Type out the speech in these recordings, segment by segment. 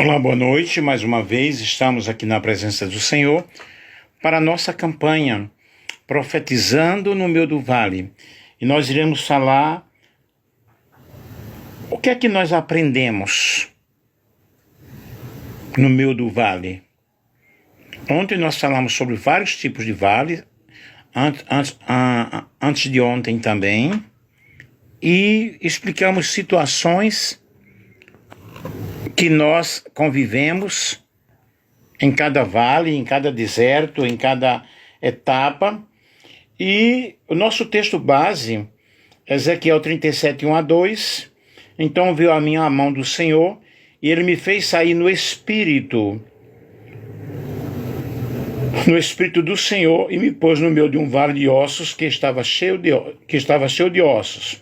Olá, boa noite. Mais uma vez estamos aqui na presença do Senhor para a nossa campanha Profetizando no Meio do Vale. E nós iremos falar o que é que nós aprendemos no meio do vale. Ontem nós falamos sobre vários tipos de vale, antes de ontem também, e explicamos situações que nós convivemos em cada vale, em cada deserto, em cada etapa. E o nosso texto base, Ezequiel 37, 1-2, então veio a mim a mão do Senhor, e ele me fez sair no Espírito do Senhor, e me pôs no meio de um vale de ossos que estava cheio de ossos.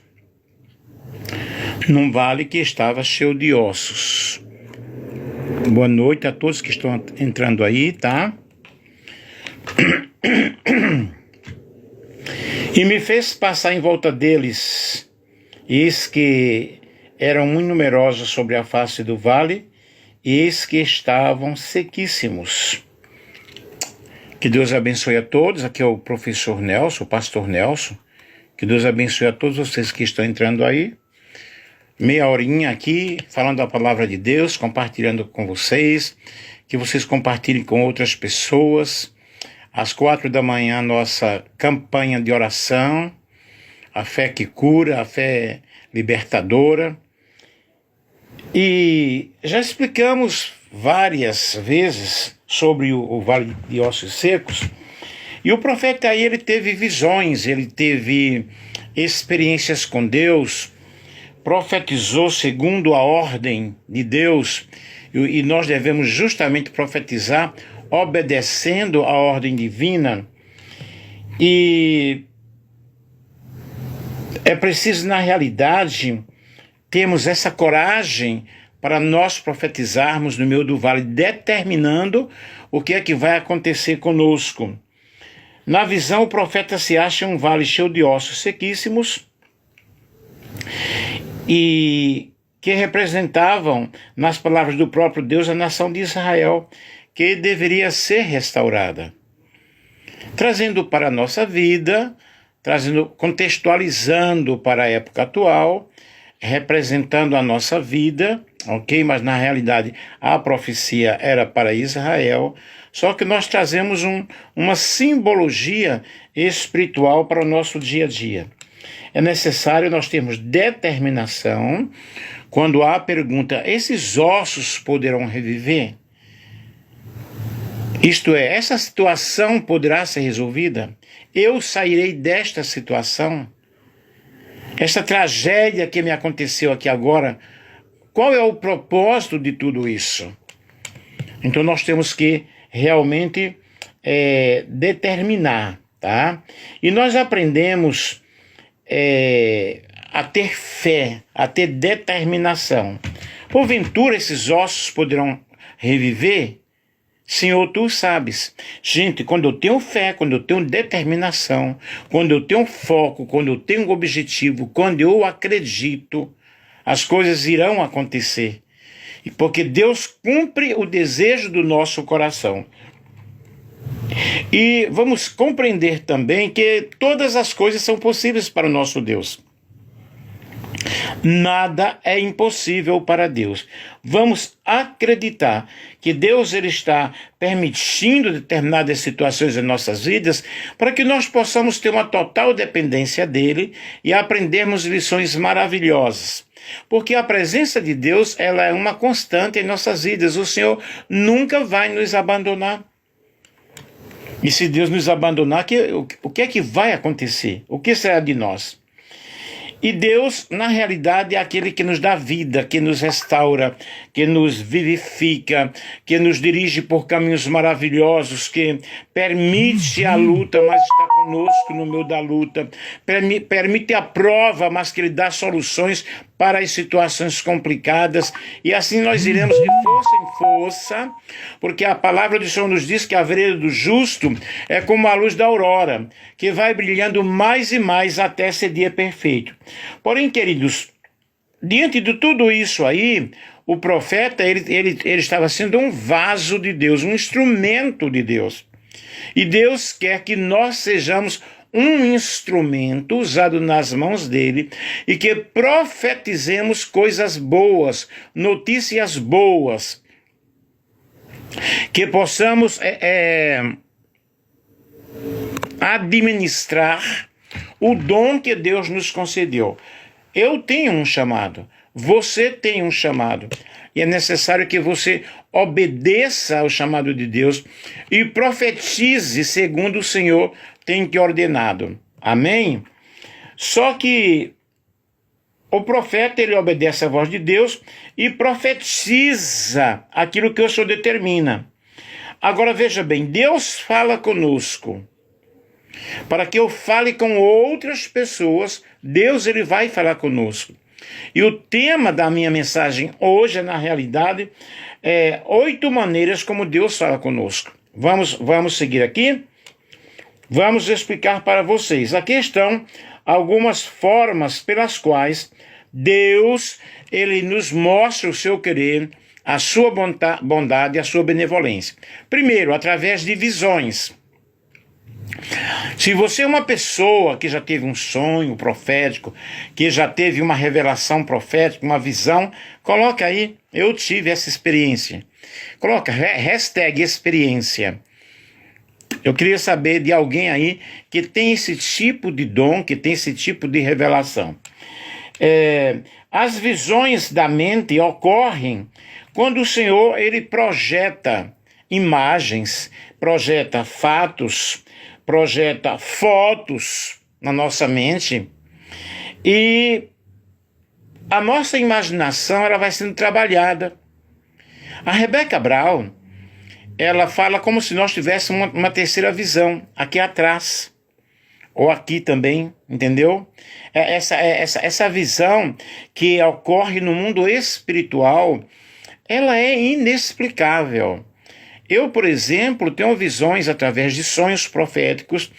Num vale que estava cheio de ossos. Boa noite a todos que estão entrando aí, tá? E me fez passar em volta deles, e eis que eram muito numerosos sobre a face do vale, e eis que estavam sequíssimos. Que Deus abençoe a todos. Aqui é o professor Nelson, o pastor Nelson. Que Deus abençoe a todos vocês que estão entrando aí. Meia horinha aqui, falando a palavra de Deus, compartilhando com vocês, que vocês compartilhem com outras pessoas. Às 4 da manhã, nossa campanha de oração, a fé que cura, a fé libertadora. E já explicamos várias vezes sobre o Vale de Ossos Secos, e o profeta aí, ele teve visões, ele teve experiências com Deus, profetizou segundo a ordem de Deus, e nós devemos justamente profetizar obedecendo a ordem divina. E é preciso, na realidade, termos essa coragem para nós profetizarmos no meio do vale, determinando o que é que vai acontecer conosco. Na visão, o profeta se acha em um vale cheio de ossos sequíssimos, e que representavam, nas palavras do próprio Deus, a nação de Israel, que deveria ser restaurada. Trazendo para a nossa vida, contextualizando para a época atual, representando a nossa vida, ok? Mas na realidade a profecia era para Israel, só que nós trazemos uma simbologia espiritual para o nosso dia a dia. É necessário nós termos determinação quando há a pergunta: esses ossos poderão reviver? Isto é, essa situação poderá ser resolvida? Eu sairei desta situação? Esta tragédia que me aconteceu aqui agora, qual é o propósito de tudo isso? Então nós temos que realmente determinar, tá? E nós aprendemos a ter fé, a ter determinação. Porventura esses ossos poderão reviver? Senhor, tu sabes. Gente, quando eu tenho fé, quando eu tenho determinação, quando eu tenho foco, quando eu tenho objetivo, quando eu acredito, as coisas irão acontecer. Porque Deus cumpre o desejo do nosso coração. E vamos compreender também que todas as coisas são possíveis para o nosso Deus. Nada é impossível para Deus. Vamos acreditar que Deus, ele está permitindo determinadas situações em nossas vidas para que nós possamos ter uma total dependência dele e aprendermos lições maravilhosas. Porque a presença de Deus, ela é uma constante em nossas vidas. O Senhor nunca vai nos abandonar. E se Deus nos abandonar, o que é que vai acontecer? O que será de nós? E Deus, na realidade, é aquele que nos dá vida, que nos restaura, que nos vivifica, que nos dirige por caminhos maravilhosos, que permite a luta, mas está conosco no meio da luta, permite a prova, mas que Ele dá soluções para as situações complicadas, e assim nós iremos de força em força, porque a palavra do Senhor nos diz que a vereda do justo é como a luz da aurora, que vai brilhando mais e mais até ser dia perfeito. Porém, queridos, diante de tudo isso aí, o profeta, ele estava sendo um vaso de Deus, um instrumento de Deus. E Deus quer que nós sejamos um instrumento usado nas mãos dele e que profetizemos coisas boas, notícias boas, que possamos administrar o dom que Deus nos concedeu. Eu tenho um chamado, você tem um chamado, e é necessário que você obedeça ao chamado de Deus e profetize segundo o Senhor tem te ordenado. Amém? Só que o profeta, ele obedece à voz de Deus e profetiza aquilo que o Senhor determina. Agora veja bem, Deus fala conosco. Para que eu fale com outras pessoas, Deus, ele vai falar conosco. E o tema da minha mensagem hoje, na realidade, é 8 maneiras como Deus fala conosco. Vamos seguir aqui? Vamos explicar para vocês. Aqui estão algumas formas pelas quais Deus, ele nos mostra o seu querer, a sua bondade, a sua benevolência. Primeiro, através de visões. Se você é uma pessoa que já teve um sonho profético, que já teve uma revelação profética, uma visão, coloca aí, eu tive essa experiência. Coloca hashtag experiência. Eu queria saber de alguém aí que tem esse tipo de dom, que tem esse tipo de revelação. As visões da mente ocorrem quando o Senhor, ele projeta imagens, projeta fatos, projeta fotos na nossa mente e a nossa imaginação, ela vai sendo trabalhada. A Rebecca Brown, ela fala como se nós tivéssemos uma terceira visão aqui atrás ou aqui também, entendeu? Essa visão que ocorre no mundo espiritual, ela é inexplicável. Eu, por exemplo, tenho visões através de sonhos proféticos,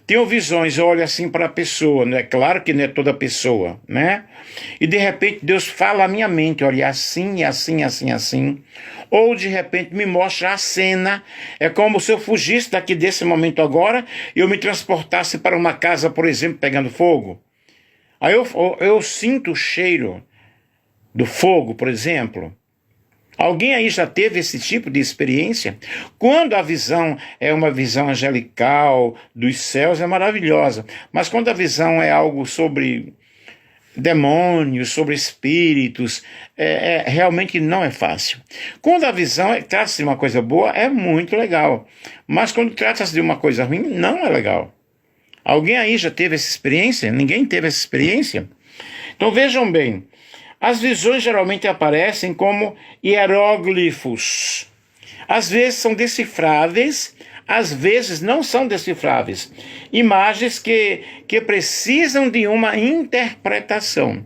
tenho visões, eu olho assim para a pessoa, não é claro que não é toda pessoa, né? E de repente Deus fala à minha mente, olha, assim, assim, assim, assim. Ou de repente me mostra a cena, é como se eu fugisse daqui desse momento agora e eu me transportasse para uma casa, por exemplo, pegando fogo. Aí eu sinto o cheiro do fogo, por exemplo. Alguém aí já teve esse tipo de experiência? Quando a visão é uma visão angelical dos céus, é maravilhosa. Mas quando a visão é algo sobre demônios, sobre espíritos, realmente não é fácil. Quando a visão trata-se de uma coisa boa, é muito legal. Mas quando trata-se de uma coisa ruim, não é legal. Alguém aí já teve essa experiência? Ninguém teve essa experiência? Então vejam bem. As visões geralmente aparecem como hieróglifos. Às vezes são decifráveis, às vezes não são decifráveis. Imagens que precisam de uma interpretação.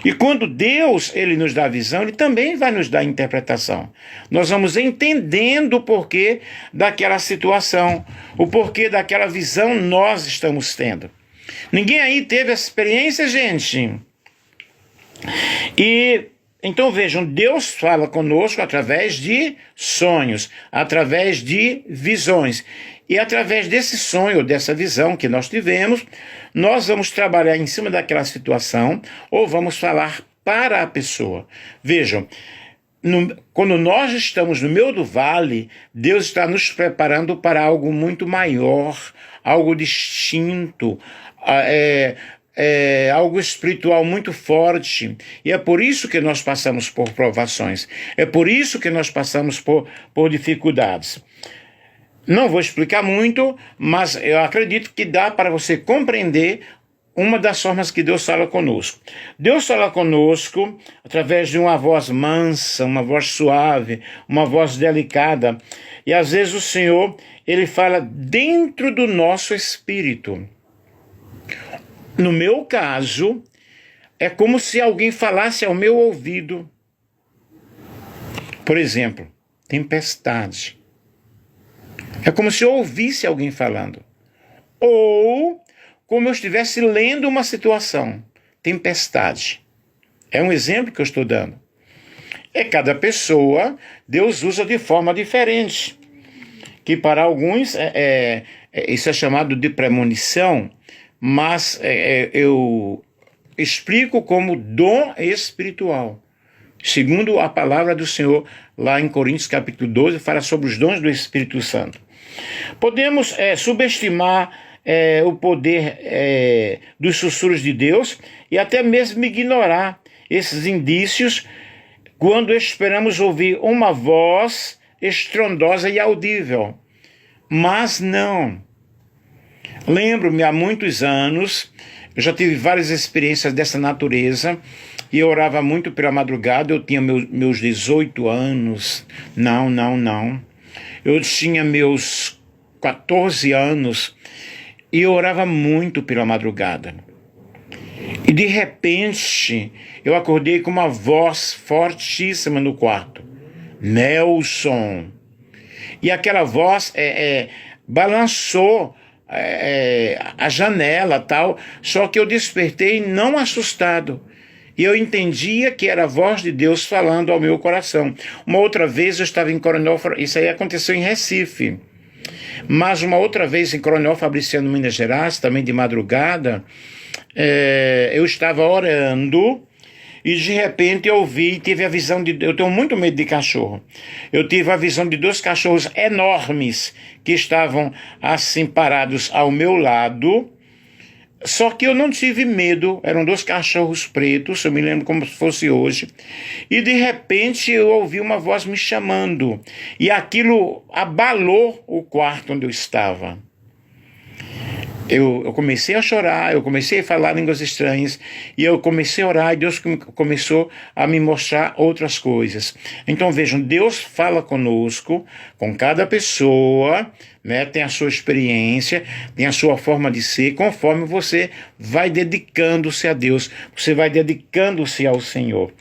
E quando Deus, ele nos dá a visão, ele também vai nos dar a interpretação. Nós vamos entendendo o porquê daquela situação, o porquê daquela visão nós estamos tendo. Ninguém aí teve essa experiência, gente? E então vejam, Deus fala conosco através de sonhos, através de visões. E através desse sonho, dessa visão que nós tivemos, nós vamos trabalhar em cima daquela situação ou vamos falar para a pessoa. Vejam, quando nós estamos no meio do vale, Deus está nos preparando para algo muito maior, algo distinto, algo espiritual muito forte, e é por isso que nós passamos por provações, é por isso que nós passamos por dificuldades. Não vou explicar muito, mas eu acredito que dá para você compreender uma das formas que Deus fala conosco. Deus fala conosco através de uma voz mansa, uma voz suave, uma voz delicada, e às vezes o Senhor, ele fala dentro do nosso espírito. No meu caso, é como se alguém falasse ao meu ouvido. Por exemplo, tempestade. É como se eu ouvisse alguém falando. Ou como eu estivesse lendo uma situação. Tempestade. É um exemplo que eu estou dando. Cada pessoa, Deus usa de forma diferente. Que para alguns, isso é chamado de premonição, mas eu explico como dom espiritual. Segundo a palavra do Senhor, lá em Coríntios capítulo 12, fala sobre os dons do Espírito Santo. Podemos subestimar o poder dos sussurros de Deus e até mesmo ignorar esses indícios quando esperamos ouvir uma voz estrondosa e audível. Mas não. Lembro-me, há muitos anos, eu já tive várias experiências dessa natureza, e eu orava muito pela madrugada. Eu tinha meus 18 anos. Não. Eu tinha meus 14 anos e eu orava muito pela madrugada. E de repente, eu acordei com uma voz fortíssima no quarto. Nelson. E aquela voz balançou a janela, tal. Só que eu despertei não assustado. E eu entendia que era a voz de Deus falando ao meu coração. Uma outra vez eu estava em Coronel, isso aí aconteceu em Recife. Mas uma outra vez em Coronel Fabriciano, Minas Gerais, também de madrugada, eu estava orando e de repente eu tive a visão de... Eu tenho muito medo de cachorro. Eu tive a visão de 2 cachorros enormes que estavam assim parados ao meu lado. Só que eu não tive medo, eram 2 cachorros pretos, eu me lembro como se fosse hoje, e de repente eu ouvi uma voz me chamando, e aquilo abalou o quarto onde eu estava. Eu comecei a chorar, eu comecei a falar línguas estranhas, e eu comecei a orar, e Deus começou a me mostrar outras coisas. Então vejam, Deus fala conosco, com cada pessoa, né, tem a sua experiência, tem a sua forma de ser, conforme você vai dedicando-se a Deus, você vai dedicando-se ao Senhor.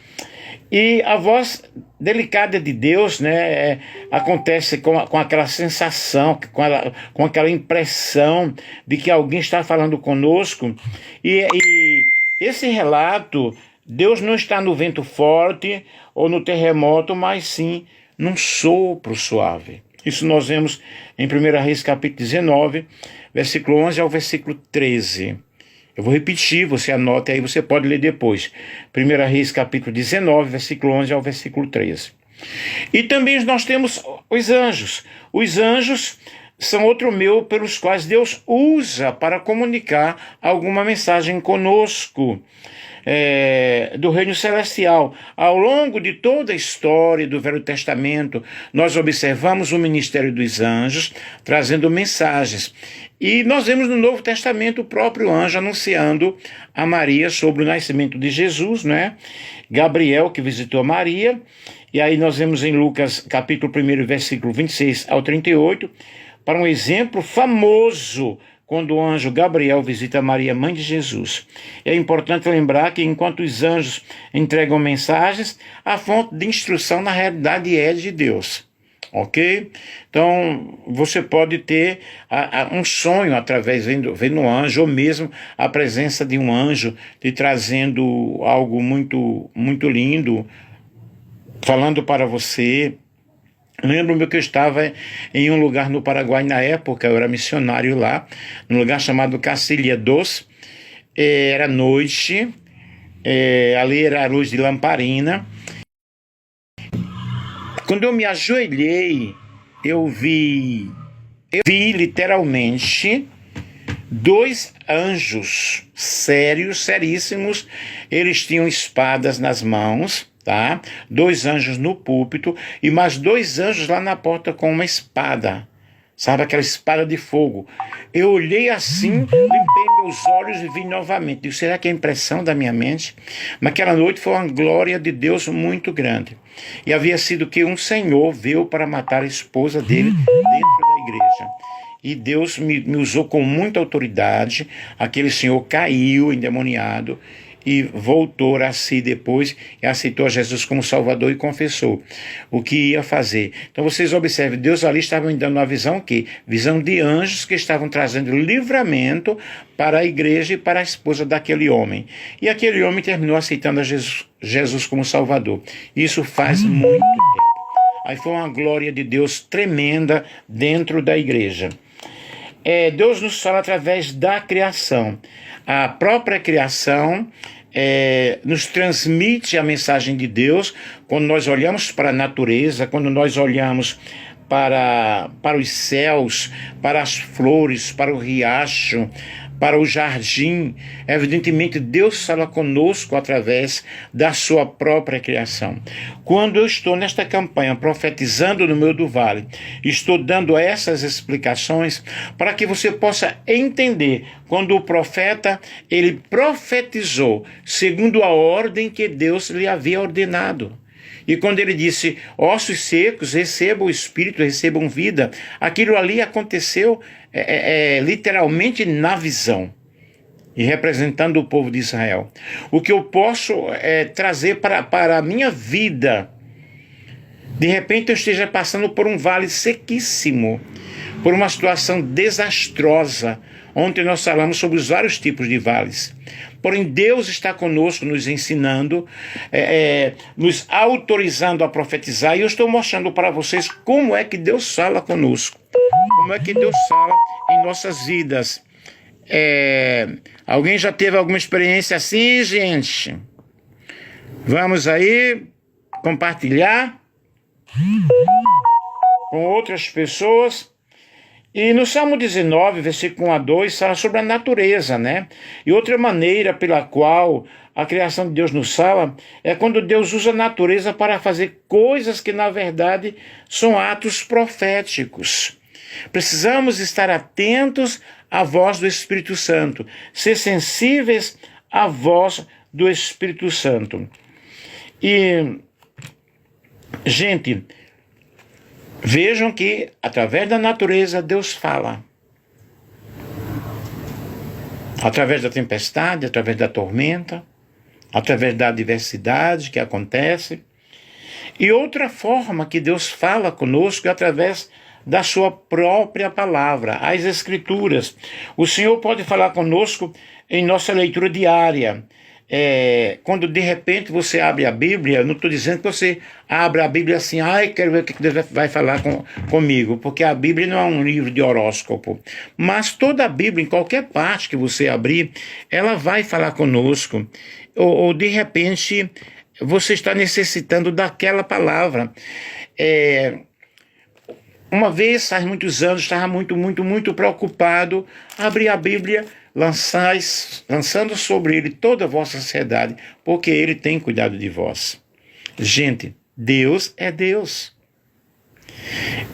E a voz delicada de Deus, né, acontece com aquela sensação, com aquela impressão de que alguém está falando conosco. E esse relato, Deus não está no vento forte ou no terremoto, mas sim num sopro suave. Isso nós vemos em 1 Reis capítulo 19, versículo 11 ao versículo 13. Eu vou repetir, você anota aí, você pode ler depois. 1 Reis capítulo 19, versículo 11 ao versículo 13. E também nós temos os anjos. Os anjos são outro meio pelos quais Deus usa para comunicar alguma mensagem conosco. Do reino celestial. Ao longo de toda a história do Velho Testamento, nós observamos o ministério dos anjos trazendo mensagens. E nós vemos no Novo Testamento o próprio anjo anunciando a Maria sobre o nascimento de Jesus, né? Gabriel que visitou Maria. E aí nós vemos em Lucas capítulo 1, versículo 26 ao 38, para um exemplo famoso quando o anjo Gabriel visita Maria, mãe de Jesus. É importante lembrar que enquanto os anjos entregam mensagens, a fonte de instrução na realidade é de Deus. Ok? Então, você pode ter um sonho através, vendo um anjo, ou mesmo a presença de um anjo te trazendo algo muito, muito lindo, falando para você. Lembro-me que eu estava em um lugar no Paraguai na época, eu era missionário lá, num lugar chamado Cacilha dos. Era noite, ali era a luz de lamparina. Quando eu me ajoelhei, eu vi literalmente 2 anjos seríssimos. Eles tinham espadas nas mãos, tá? 2 anjos no púlpito e mais 2 anjos lá na porta com uma espada, sabe, aquela espada de fogo. Eu olhei assim, limpei meus olhos e vi novamente. Digo, será que é impressão da minha mente? Naquela noite foi uma glória de Deus muito grande. E havia sido que um senhor veio para matar a esposa dele dentro da igreja. E Deus me usou com muita autoridade. Aquele senhor caiu endemoniado. e voltou a si depois e aceitou a Jesus como Salvador e confessou o que ia fazer. Então vocês observem, Deus ali estava me dando uma visão que visão de anjos que estavam trazendo livramento para a igreja e para a esposa daquele homem. E aquele homem terminou aceitando a Jesus como Salvador. Isso faz muito tempo. Aí foi uma glória de Deus tremenda dentro da igreja. Deus nos fala através da criação. A própria criação nos transmite a mensagem de Deus quando nós olhamos para a natureza, quando nós olhamos para os céus, para as flores, para o riacho, para o jardim. Evidentemente, Deus fala conosco através da sua própria criação. Quando eu estou nesta campanha profetizando no meio do vale, estou dando essas explicações para que você possa entender quando o profeta, ele profetizou segundo a ordem que Deus lhe havia ordenado. E quando ele disse, ossos secos, recebam o Espírito, recebam vida, aquilo ali aconteceu literalmente na visão, e representando o povo de Israel. O que eu posso trazer para a minha vida, de repente eu esteja passando por um vale sequíssimo, por uma situação desastrosa. Ontem nós falamos sobre os vários tipos de vales. Porém, Deus está conosco, nos ensinando, nos autorizando a profetizar. E eu estou mostrando para vocês como é que Deus fala conosco. Como é que Deus fala em nossas vidas. Alguém já teve alguma experiência assim, gente? Vamos aí compartilhar com outras pessoas. E no Salmo 19, versículo 1 a 2, fala sobre a natureza, né? E outra maneira pela qual a criação de Deus nos fala é quando Deus usa a natureza para fazer coisas que, na verdade, são atos proféticos. Precisamos estar atentos à voz do Espírito Santo, ser sensíveis à voz do Espírito Santo. E, gente, vejam que, através da natureza, Deus fala. Através da tempestade, através da tormenta, através da adversidade que acontece. E outra forma que Deus fala conosco é através da sua própria palavra, as Escrituras. O Senhor pode falar conosco em nossa leitura diária. Quando de repente você abre a Bíblia, não estou dizendo que você abra a Bíblia assim, quero ver o que Deus vai falar comigo, porque a Bíblia não é um livro de horóscopo, mas toda a Bíblia, em qualquer parte que você abrir, ela vai falar conosco, ou de repente você está necessitando daquela palavra. Uma vez, faz muitos anos, estava muito preocupado, abri a Bíblia, lançando sobre ele toda a vossa ansiedade, porque ele tem cuidado de vós. Gente, Deus é Deus.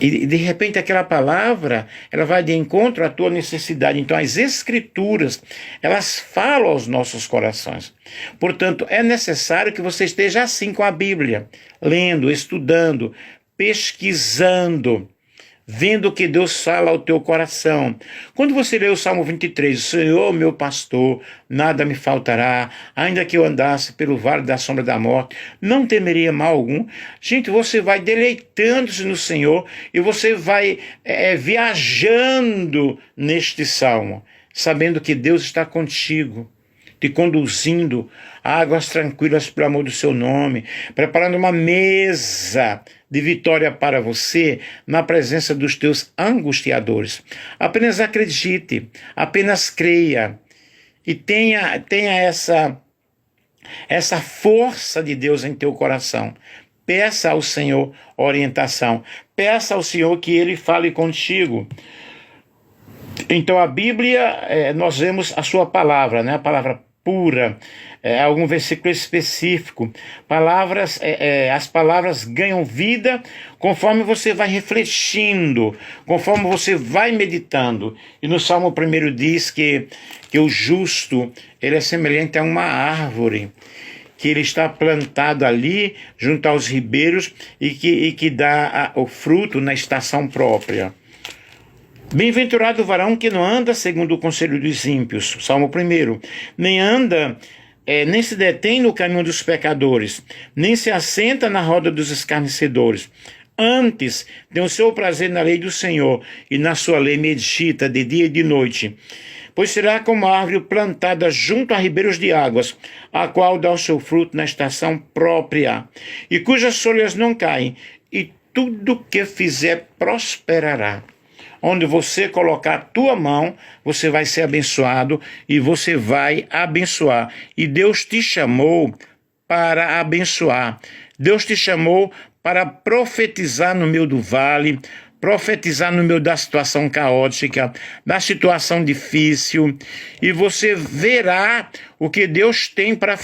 E de repente aquela palavra, ela vai de encontro à tua necessidade. Então as Escrituras, elas falam aos nossos corações. Portanto, é necessário que você esteja assim com a Bíblia, lendo, estudando, pesquisando, vendo que Deus fala ao teu coração. Quando você lê o Salmo 23, o Senhor, meu pastor, nada me faltará, ainda que eu andasse pelo vale da sombra da morte, não temeria mal algum. Gente, você vai deleitando-se no Senhor e você vai viajando neste Salmo, sabendo que Deus está contigo, te conduzindo a águas tranquilas pelo amor do seu nome, preparando uma mesa de vitória para você na presença dos teus angustiadores. Apenas acredite, apenas creia e tenha essa força de Deus em teu coração. Peça ao Senhor orientação, peça ao Senhor que Ele fale contigo. Então a Bíblia, nós vemos a sua palavra, né? A palavra pura, algum versículo específico. As palavras ganham vida conforme você vai refletindo, conforme você vai meditando. E no Salmo 1 diz que o justo, ele é semelhante a uma árvore, que ele está plantado ali junto aos ribeiros e que dá o fruto na estação própria. Bem-aventurado o varão que não anda segundo o conselho dos ímpios, Salmo 1, nem anda nem se detém no caminho dos pecadores, nem se assenta na roda dos escarnecedores. Antes, tem o seu prazer na lei do Senhor, e na sua lei medita de dia e de noite. Pois será como a árvore plantada junto a ribeiros de águas, a qual dá o seu fruto na estação própria, e cujas folhas não caem, e tudo que fizer prosperará. Onde você colocar a tua mão, você vai ser abençoado e você vai abençoar. E Deus te chamou para abençoar. Deus te chamou para profetizar no meio do vale, profetizar no meio da situação caótica, da situação difícil, e você verá o que Deus tem para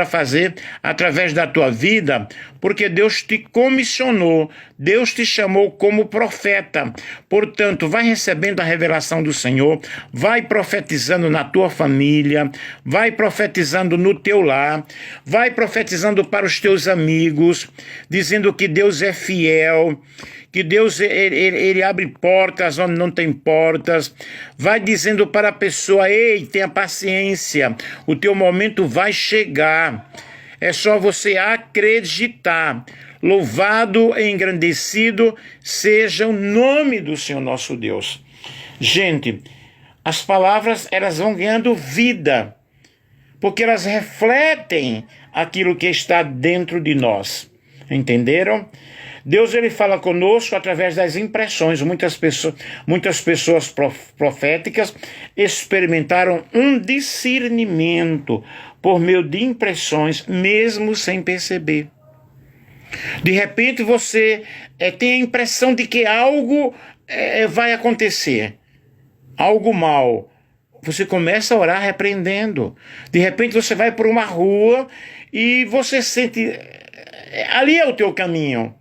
fazer através da tua vida, porque Deus te comissionou, Deus te chamou como profeta. Portanto, vai recebendo a revelação do Senhor, vai profetizando na tua família, vai profetizando no teu lar, vai profetizando para os teus amigos, dizendo que Deus é fiel, que Deus ele abre portas onde não tem portas, vai dizendo para a pessoa: ei, tenha paciência, o teu momento vai chegar, é só você acreditar. Louvado e engrandecido seja o nome do Senhor nosso Deus. Gente, as palavras elas vão ganhando vida, porque elas refletem aquilo que está dentro de nós, entenderam? Deus ele fala conosco através das impressões. Muitas pessoas proféticas experimentaram um discernimento por meio de impressões, mesmo sem perceber. De repente você tem a impressão de que algo vai acontecer, algo mal. Você começa a orar repreendendo. De repente você vai por uma rua e você sente, ali é o teu caminho.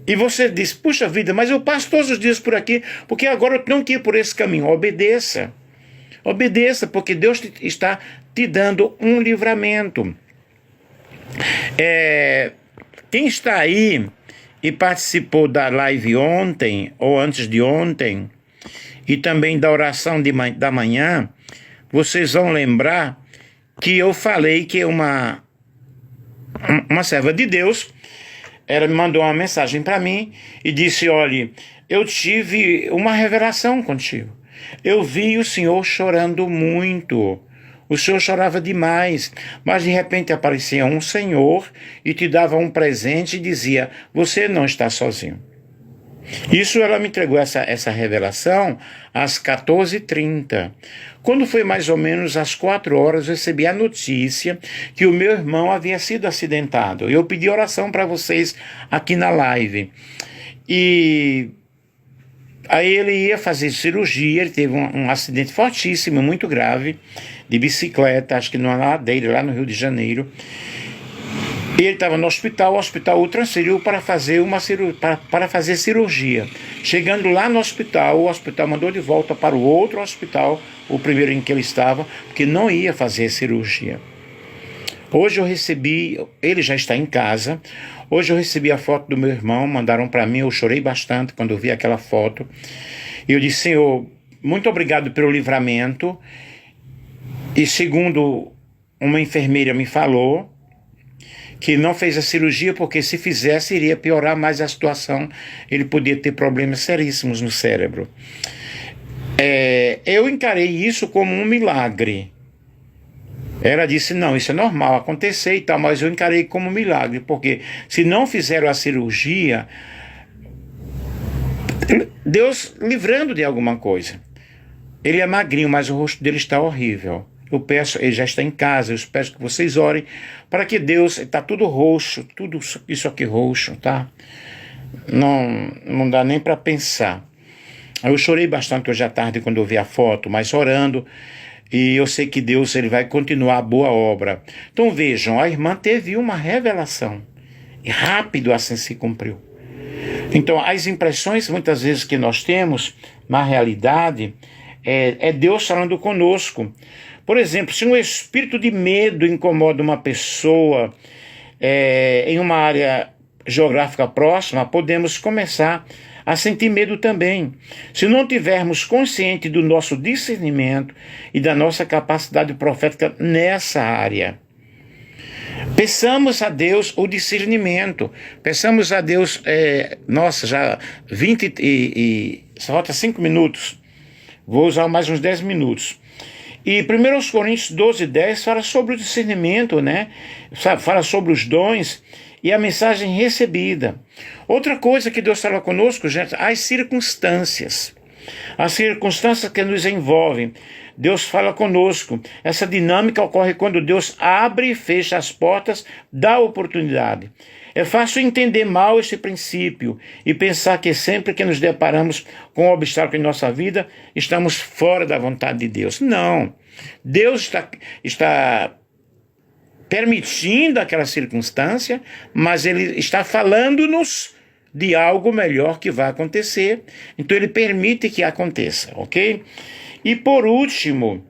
E você diz: puxa vida, mas eu passo todos os dias por aqui, porque agora eu tenho que ir por esse caminho. Obedeça. Obedeça, porque Deus está te dando um livramento. Quem está aí e participou da live ontem, ou antes de ontem, e também da oração da manhã, vocês vão lembrar que eu falei que uma serva de Deus, ela me mandou uma mensagem para mim e disse: olha, eu tive uma revelação contigo. Eu vi o Senhor chorando muito. O Senhor chorava demais, mas de repente aparecia um Senhor e te dava um presente e dizia: você não está sozinho. Isso ela me entregou essa revelação às 14h30. Quando foi mais ou menos às 4 horas, eu recebi a notícia que o meu irmão havia sido acidentado. Eu pedi oração para vocês aqui na live. E aí ele ia fazer cirurgia, ele teve um acidente fortíssimo, muito grave, de bicicleta, acho que numa ladeira lá no Rio de Janeiro. Ele estava no hospital, o hospital o transferiu para fazer cirurgia. Chegando lá no hospital, o hospital mandou de volta para o outro hospital, o primeiro em que ele estava, porque não ia fazer cirurgia. Hoje eu recebi, ele já está em casa, hoje eu recebi a foto do meu irmão, mandaram para mim, eu chorei bastante quando eu vi aquela foto. E eu disse: Senhor, muito obrigado pelo livramento. E segundo uma enfermeira me falou, que não fez a cirurgia porque se fizesse iria piorar mais a situação, ele podia ter problemas seríssimos no cérebro. Eu encarei isso como um milagre. Ela disse: não, isso é normal acontecer e tal, mas eu encarei como um milagre, porque se não fizeram a cirurgia, Deus livrando de alguma coisa. Ele é magrinho, mas o rosto dele está horrível. Eu peço, ele já está em casa, eu peço que vocês orem para que Deus, está tudo roxo, tudo isso aqui roxo, tá? Não dá nem para pensar. Eu chorei bastante hoje à tarde quando eu vi a foto, mas orando, e eu sei que Deus ele vai continuar a boa obra. Então vejam, a irmã teve uma revelação, e rápido assim se cumpriu. Então as impressões muitas vezes que nós temos, na realidade, é Deus falando conosco. Por exemplo, se um espírito de medo incomoda uma pessoa em uma área geográfica próxima, podemos começar a sentir medo também. Se não tivermos consciente do nosso discernimento e da nossa capacidade profética nessa área. Peçamos a Deus o discernimento. Peçamos a Deus, já 20 só falta 5 minutos. Vou usar mais uns 10 minutos. E 1 Coríntios 12:10 fala sobre o discernimento, né? Fala sobre os dons e a mensagem recebida. Outra coisa que Deus fala conosco, gente, as circunstâncias. As circunstâncias que nos envolvem. Deus fala conosco. Essa dinâmica ocorre quando Deus abre e fecha as portas da oportunidade. É fácil entender mal este princípio e pensar que sempre que nos deparamos com um obstáculo em nossa vida, estamos fora da vontade de Deus. Não. Deus está permitindo aquela circunstância, mas Ele está falando-nos de algo melhor que vai acontecer. Então Ele permite que aconteça, ok? E por último,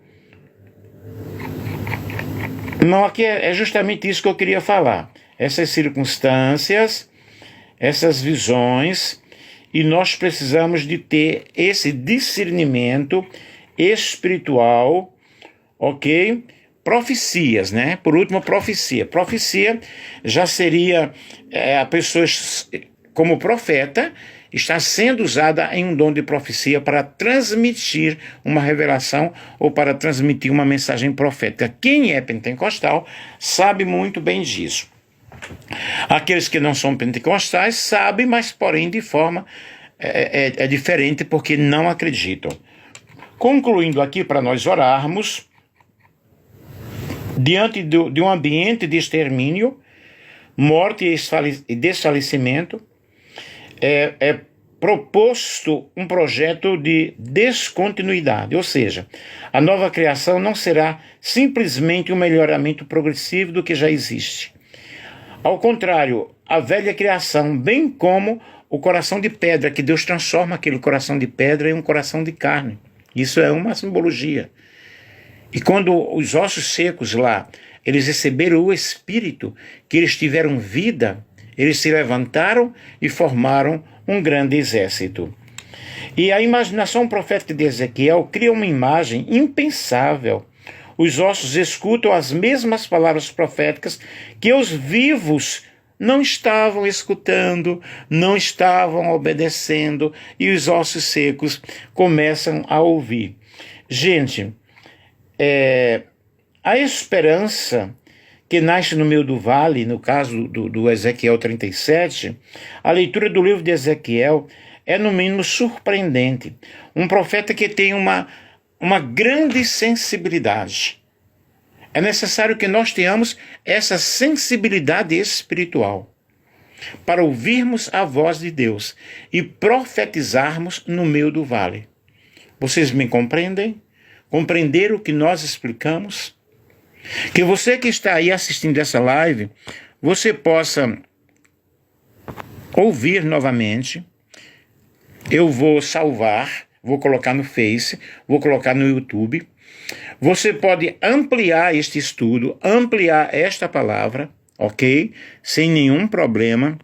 não, aqui é justamente isso que eu queria falar. Essas circunstâncias, essas visões, e nós precisamos de ter esse discernimento espiritual, ok? Profecias, né? Por último, profecia. Profecia já seria a pessoa, como profeta, está sendo usada em um dom de profecia para transmitir uma revelação ou para transmitir uma mensagem profética. Quem é pentecostal sabe muito bem disso. Aqueles que não são pentecostais sabem, mas porém de forma diferente, porque não acreditam. Concluindo aqui para nós orarmos, diante de um ambiente de extermínio, morte e desfalecimento, é proposto um projeto de descontinuidade, ou seja, a nova criação não será simplesmente um melhoramento progressivo do que já existe. Ao contrário, a velha criação, bem como o coração de pedra, que Deus transforma aquele coração de pedra em um coração de carne. Isso é uma simbologia. E quando os ossos secos lá, eles receberam o Espírito, que eles tiveram vida, eles se levantaram e formaram um grande exército. E a imaginação profética de Ezequiel cria uma imagem impensável. Os ossos escutam as mesmas palavras proféticas que os vivos não estavam escutando, não estavam obedecendo, e os ossos secos começam a ouvir. Gente, a esperança que nasce no meio do vale, no caso do Ezequiel 37, a leitura do livro de Ezequiel é no mínimo surpreendente. Um profeta que tem uma grande sensibilidade. É necessário que nós tenhamos essa sensibilidade espiritual para ouvirmos a voz de Deus e profetizarmos no meio do vale. Vocês me compreendem? Compreenderam o que nós explicamos? Que você que está aí assistindo essa live, você possa ouvir novamente. Eu vou salvar, vou colocar no Face, vou colocar no YouTube. Você pode ampliar este estudo, ampliar esta palavra, ok? Sem nenhum problema.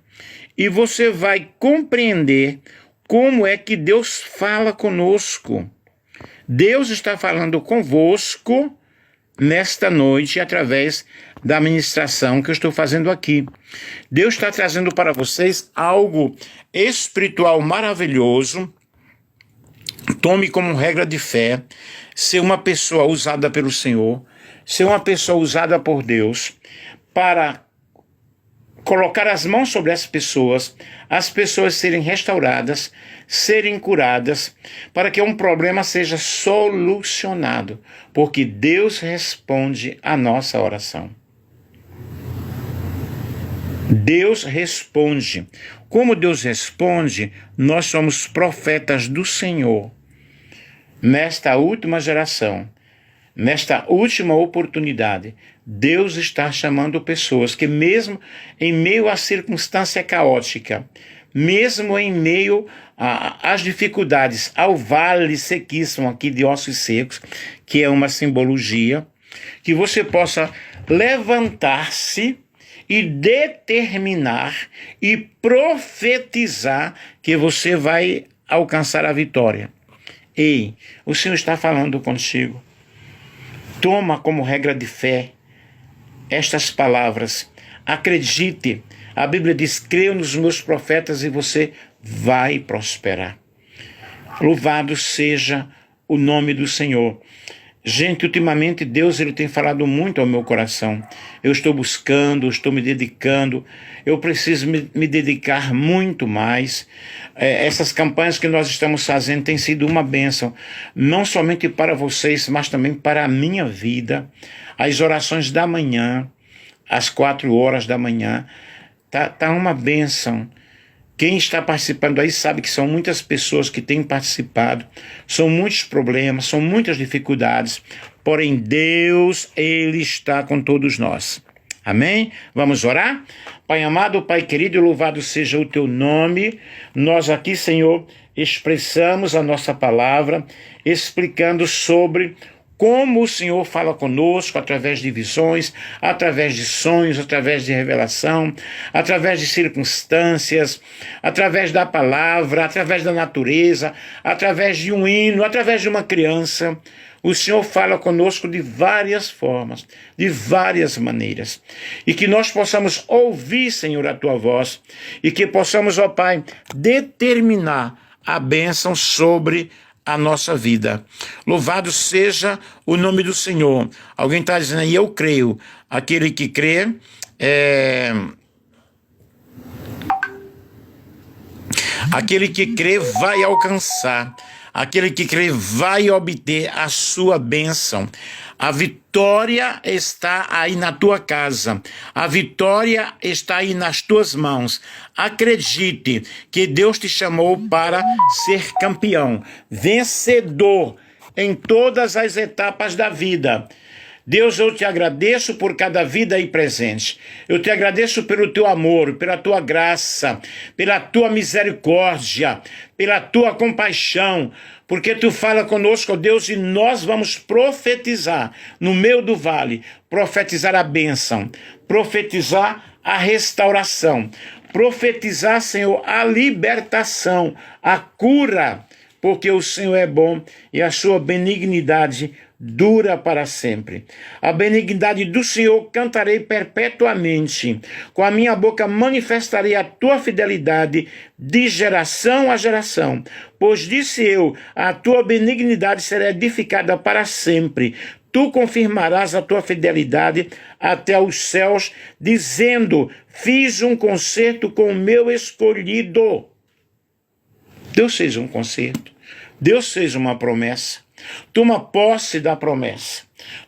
E você vai compreender como é que Deus fala conosco. Deus está falando convosco nesta noite através da ministração que eu estou fazendo aqui. Deus está trazendo para vocês algo espiritual maravilhoso. Tome como regra de fé ser uma pessoa usada pelo Senhor, ser uma pessoa usada por Deus para colocar as mãos sobre as pessoas serem restauradas, serem curadas, para que um problema seja solucionado, porque Deus responde à nossa oração. Deus responde. Como Deus responde, nós somos profetas do Senhor. Nesta última geração, nesta última oportunidade, Deus está chamando pessoas que mesmo em meio à circunstância caótica, mesmo em meio às dificuldades, ao vale sequíssimo aqui de ossos secos, que é uma simbologia, que você possa levantar-se e determinar e profetizar que você vai alcançar a vitória. Ei, o Senhor está falando contigo. Toma como regra de fé estas palavras Acredite. A Bíblia diz: creio nos meus profetas e você vai prosperar. Louvado seja o nome do Senhor. Gente, ultimamente Deus ele tem falado muito ao meu coração. Eu estou buscando, estou me dedicando. Eu preciso me dedicar muito mais. Essas campanhas que nós estamos fazendo têm sido uma bênção. Não somente para vocês, mas também para a minha vida. As orações da manhã, às 4 horas da manhã, tá uma bênção. Quem está participando aí sabe que são muitas pessoas que têm participado, são muitos problemas, são muitas dificuldades, porém Deus, Ele está com todos nós. Amém? Vamos orar? Pai amado, Pai querido, louvado seja o Teu nome. Nós aqui, Senhor, expressamos a nossa palavra, explicando sobre como o Senhor fala conosco através de visões, através de sonhos, através de revelação, através de circunstâncias, através da palavra, através da natureza, através de um hino, através de uma criança. O Senhor fala conosco de várias formas, de várias maneiras. E que nós possamos ouvir, Senhor, a Tua voz, e que possamos, ó Pai, determinar a bênção sobre a nossa vida. Louvado seja o nome do Senhor. Alguém está dizendo aí, eu creio. Aquele que crê, aquele que crê vai alcançar. Aquele que crê vai obter a sua bênção. A vitória está aí na tua casa. A vitória está aí nas tuas mãos. Acredite que Deus te chamou para ser campeão, vencedor em todas as etapas da vida. Deus, eu te agradeço por cada vida aí presente. Eu te agradeço pelo teu amor, pela tua graça, pela tua misericórdia, pela tua compaixão, porque tu fala conosco, ó Deus, e nós vamos profetizar no meio do vale, profetizar a bênção, profetizar a restauração, profetizar, Senhor, a libertação, a cura, porque o Senhor é bom e a sua benignidade dura para sempre. A benignidade do Senhor cantarei perpetuamente. Com a minha boca manifestarei a tua fidelidade de geração a geração. Pois disse eu, a tua benignidade será edificada para sempre. Tu confirmarás a tua fidelidade até os céus, dizendo, fiz um concerto com o meu escolhido. Deus fez um concerto. Deus fez uma promessa. Toma posse da promessa.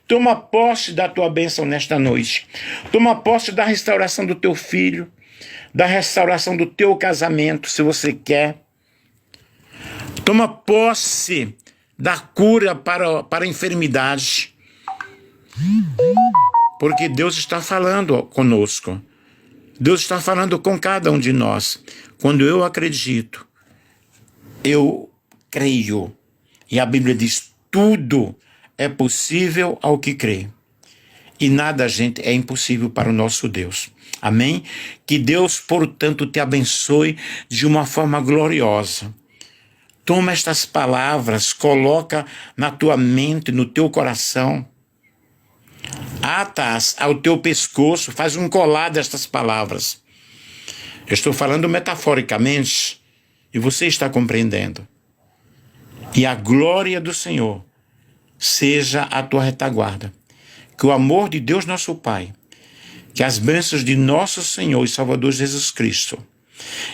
Toma posse da tua bênção nesta noite. Toma posse da restauração do teu filho, da restauração do teu casamento, se você quer. Toma posse da cura para a enfermidade. Porque Deus está falando conosco. Deus está falando com cada um de nós. Quando eu acredito, eu creio. E a Bíblia diz, tudo é possível ao que crê. E nada, gente, é impossível para o nosso Deus. Amém? Que Deus, portanto, te abençoe de uma forma gloriosa. Toma estas palavras, coloca na tua mente, no teu coração. Ata-as ao teu pescoço, faz um colar destas palavras. Eu estou falando metaforicamente e você está compreendendo. E a glória do Senhor seja a tua retaguarda. Que o amor de Deus nosso Pai, que as bênçãos de nosso Senhor e Salvador Jesus Cristo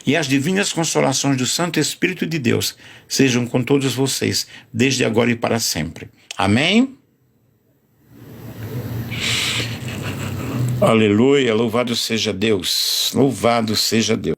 e as divinas consolações do Santo Espírito de Deus sejam com todos vocês, desde agora e para sempre. Amém? Aleluia, louvado seja Deus, louvado seja Deus.